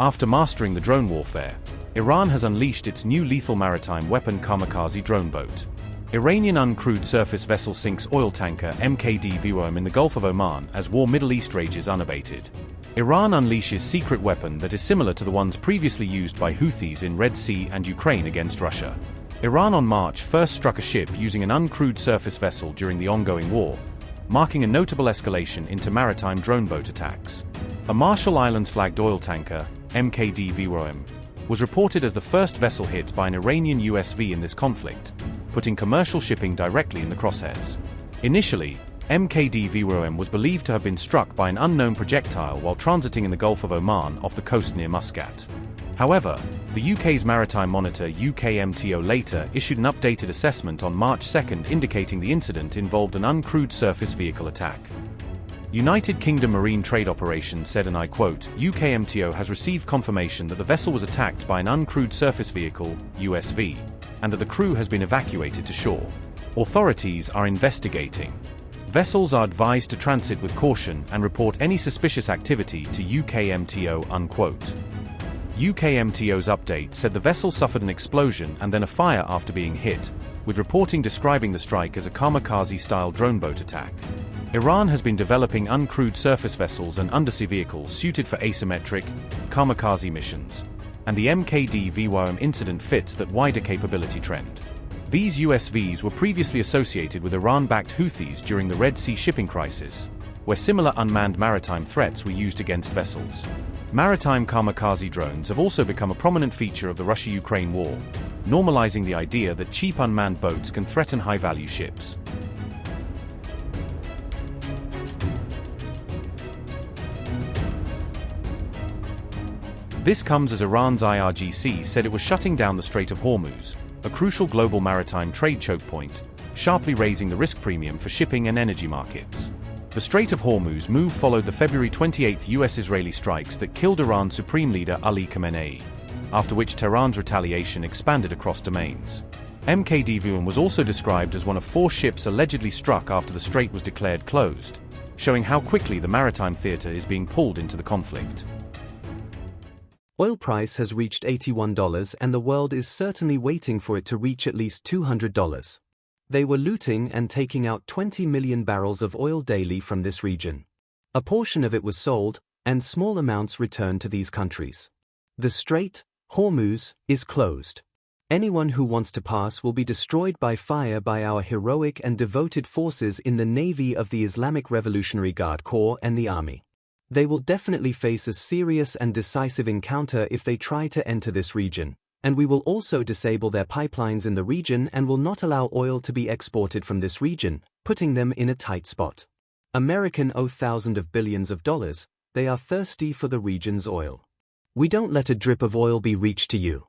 After mastering the drone warfare, Iran has unleashed its new lethal maritime weapon Kamikaze drone boat. Iranian uncrewed surface vessel sinks oil tanker MKD VYOM in the Gulf of Oman as war Middle East rages unabated. Iran unleashes secret weapon that is similar to the ones previously used by Houthis in Red Sea and Ukraine against Russia. Iran on March 1 struck a ship using an uncrewed surface vessel during the ongoing war, marking a notable escalation into maritime drone boat attacks. A Marshall Islands-flagged oil tanker, MKD VYOM, was reported as the first vessel hit by an Iranian USV in this conflict, putting commercial shipping directly in the crosshairs. Initially, MKD VYOM was believed to have been struck by an unknown projectile while transiting in the Gulf of Oman off the coast near Muscat. However, the UK's maritime monitor UKMTO later issued an updated assessment on March 2 indicating the incident involved an uncrewed surface vehicle attack. United Kingdom Marine Trade Operations said, and I quote, "UKMTO has received confirmation that the vessel was attacked by an uncrewed surface vehicle, USV, and that the crew has been evacuated to shore. Authorities are investigating. Vessels are advised to transit with caution and report any suspicious activity to UKMTO," unquote. UKMTO's update said the vessel suffered an explosion and then a fire after being hit, with reporting describing the strike as a Kamikaze-style drone boat attack. Iran has been developing uncrewed surface vessels and undersea vehicles suited for asymmetric, kamikaze missions, and the MKD VYOM incident fits that wider capability trend. These USVs were previously associated with Iran-backed Houthis during the Red Sea shipping crisis, where similar unmanned maritime threats were used against vessels. Maritime kamikaze drones have also become a prominent feature of the Russia-Ukraine war, normalizing the idea that cheap unmanned boats can threaten high-value ships. This comes as Iran's IRGC said it was shutting down the Strait of Hormuz, a crucial global maritime trade choke point, sharply raising the risk premium for shipping and energy markets. The Strait of Hormuz move followed the February 28 US-Israeli strikes that killed Iran's Supreme Leader Ali Khamenei, after which Tehran's retaliation expanded across domains. MKD VYOM was also described as one of 4 ships allegedly struck after the strait was declared closed, showing how quickly the maritime theater is being pulled into the conflict. Oil price has reached $81 and the world is certainly waiting for it to reach at least $200. They were looting and taking out 20 million barrels of oil daily from this region. A portion of it was sold, and small amounts returned to these countries. The Strait, Hormuz, is closed. Anyone who wants to pass will be destroyed by fire by our heroic and devoted forces in the Navy of the Islamic Revolutionary Guard Corps and the Army. They will definitely face a serious and decisive encounter if they try to enter this region, and we will also disable their pipelines in the region and will not allow oil to be exported from this region, putting them in a tight spot. American owe thousands of billions of dollars, they are thirsty for the region's oil. We don't let a drip of oil be reached to you.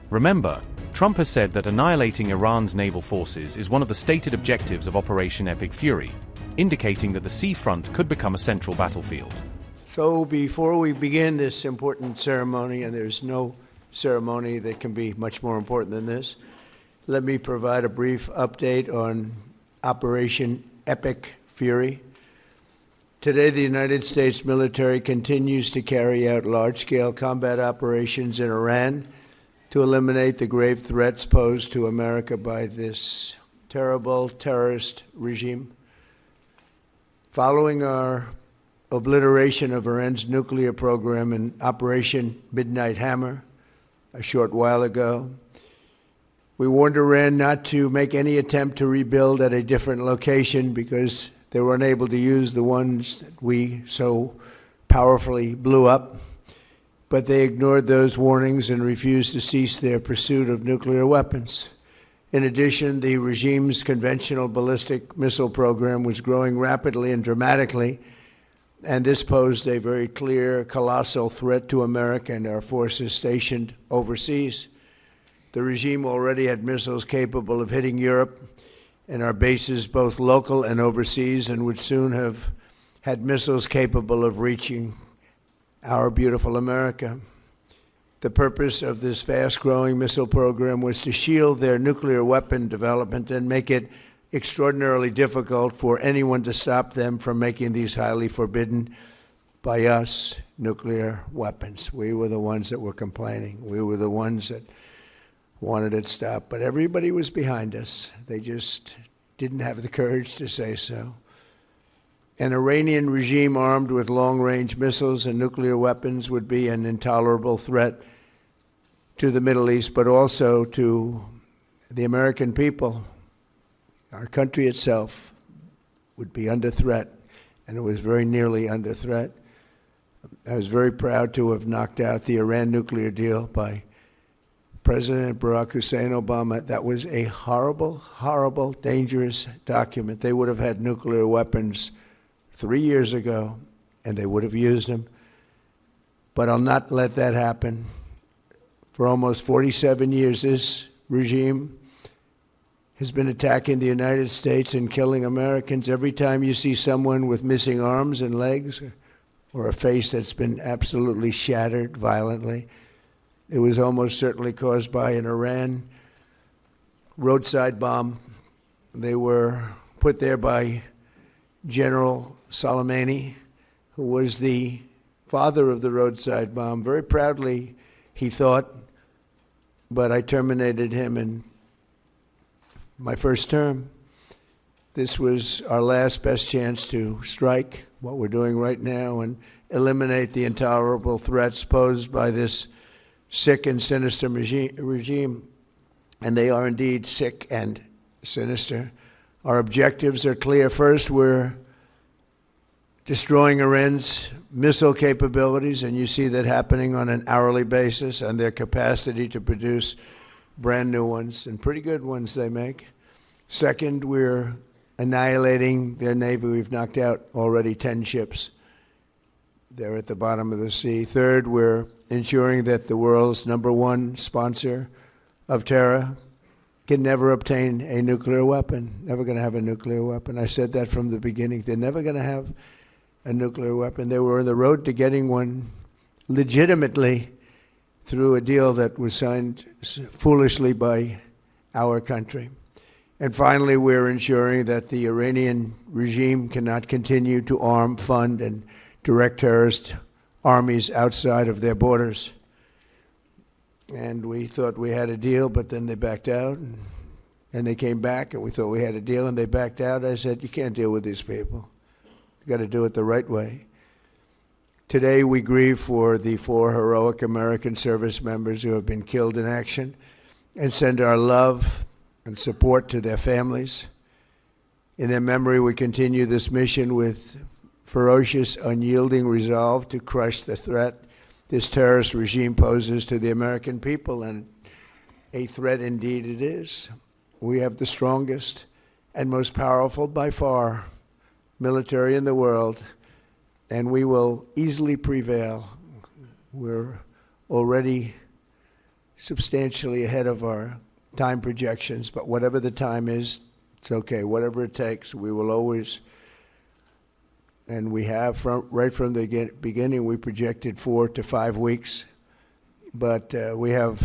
Remember, Trump has said that annihilating Iran's naval forces is one of the stated objectives of Operation Epic Fury, indicating that the seafront could become a central battlefield. So before we begin this important ceremony, and there's no ceremony that can be much more important than this, let me provide a brief update on Operation Epic Fury. Today, the United States military continues to carry out large-scale combat operations in Iran to eliminate the grave threats posed to America by this terrible terrorist regime. Following our obliteration of Iran's nuclear program in Operation Midnight Hammer a short while ago, we warned Iran not to make any attempt to rebuild at a different location because they were unable to use the ones that we so powerfully blew up. But they ignored those warnings and refused to cease their pursuit of nuclear weapons. In addition, the regime's conventional ballistic missile program was growing rapidly and dramatically, and this posed a very clear, colossal threat to America and our forces stationed overseas. The regime already had missiles capable of hitting Europe and our bases, both local and overseas, and would soon have had missiles capable of reaching our beautiful America. The purpose of this fast-growing missile program was to shield their nuclear weapon development and make it extraordinarily difficult for anyone to stop them from making these highly forbidden by us, nuclear weapons. We were the ones that were complaining. We were the ones that wanted it stopped. But everybody was behind us. They just didn't have the courage to say so. An Iranian regime armed with long-range missiles and nuclear weapons would be an intolerable threat to the Middle East, but also to the American people. Our country itself would be under threat, and it was very nearly under threat. I was very proud to have knocked out the Iran nuclear deal by President Barack Hussein Obama. That was a horrible, horrible, dangerous document. They would have had nuclear weapons 3 years ago, and they would have used them. But I'll not let that happen. For almost 47 years, this regime has been attacking the United States and killing Americans. Every time you see someone with missing arms and legs or a face that's been absolutely shattered violently, it was almost certainly caused by an Iran roadside bomb. They were put there by General Soleimani, who was the father of the roadside bomb. Very proudly, he thought, but I terminated him in my first term. This was our last best chance to strike what we're doing right now and eliminate the intolerable threats posed by this sick and sinister regime. And they are indeed sick and sinister. Our objectives are clear. First, we're destroying Iran's missile capabilities, and you see that happening on an hourly basis, and their capacity to produce brand new ones, and pretty good ones they make. Second, we're annihilating their navy. We've knocked out already 10 ships. They're at the bottom of the sea. Third, we're ensuring that the world's #1 sponsor of terror can never obtain a nuclear weapon. Never going to have a nuclear weapon. I said that from the beginning. They're never going to have a nuclear weapon. They were on the road to getting one legitimately through a deal that was signed foolishly by our country. And finally, we're ensuring that the Iranian regime cannot continue to arm, fund, and direct terrorist armies outside of their borders. And we thought we had a deal, but then they backed out, and they came back, and we thought we had a deal, and they backed out. I said, you can't deal with these people. You've got to do it the right way. Today, we grieve for the 4 heroic American service members who have been killed in action and send our love and support to their families. In their memory, we continue this mission with ferocious, unyielding resolve to crush the threat this terrorist regime poses to the American people, and a threat indeed it is. We have the strongest and most powerful, by far, military in the world, and we will easily prevail. We're already substantially ahead of our time projections, but whatever the time is, it's okay. Whatever it takes, we will always, and we have right from the beginning, we projected 4 to 5 weeks, but we have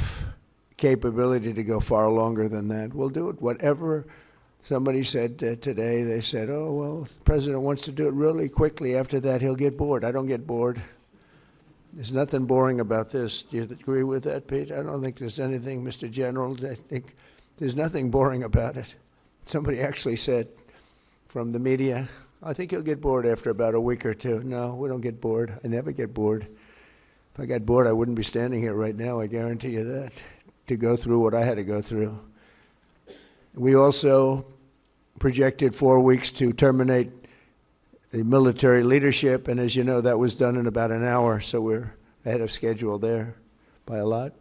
capability to go far longer than that. We'll do it. Whatever somebody said today, they said, oh, well, if the president wants to do it really quickly. After that, he'll get bored. I don't get bored. There's nothing boring about this. Do you agree with that, Pete? I don't think there's anything, Mr. General. I think there's nothing boring about it. Somebody actually said from the media, I think he'll get bored after about a week or two. No, we don't get bored. I never get bored. If I got bored, I wouldn't be standing here right now, I guarantee you that, to go through what I had to go through. We also projected 4 weeks to terminate the military leadership, and as you know, that was done in about an hour, so we're ahead of schedule there by a lot.